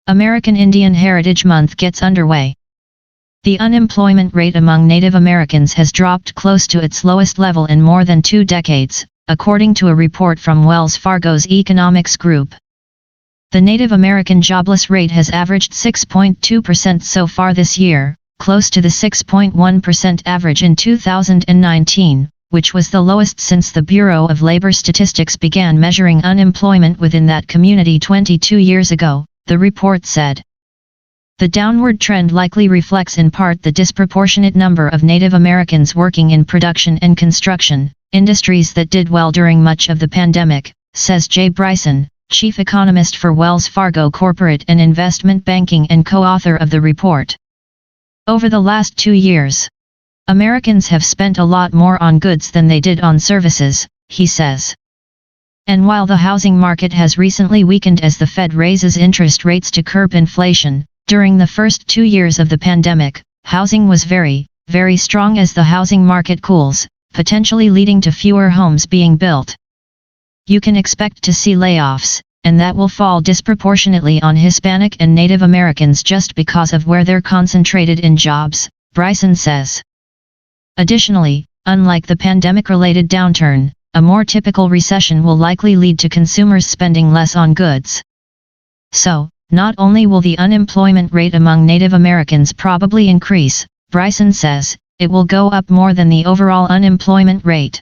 American Indian Heritage Month gets underway. The unemployment rate among Native Americans has dropped close to its lowest level in more than 2 decades, according to a report from Wells Fargo's economics group. The Native American jobless rate has averaged 6.2% so far this year, close to the 6.1% average in 2019, which was the lowest since the Bureau of Labor Statistics began measuring unemployment within that community 22 years ago, the report said. The downward trend likely reflects in part the disproportionate number of Native Americans working in production and construction, industries that did well during much of the pandemic, says Jay Bryson, chief economist for Wells Fargo Corporate and Investment Banking and co-author of the report. Over the last 2 years, Americans have spent a lot more on goods than they did on services, he says. And while the housing market has recently weakened as the Fed raises interest rates to curb inflation, during the first 2 years of the pandemic, housing was very, very strong as the housing market cools, potentially leading to fewer homes being built. You can expect to see layoffs, and that will fall disproportionately on Hispanic and Native Americans just because of where they're concentrated in jobs, Bryson says. Additionally, unlike the pandemic-related downturn, a more typical recession will likely lead to consumers spending less on goods. So, not only will the unemployment rate among Native Americans probably increase, Bryson says, it will go up more than the overall unemployment rate.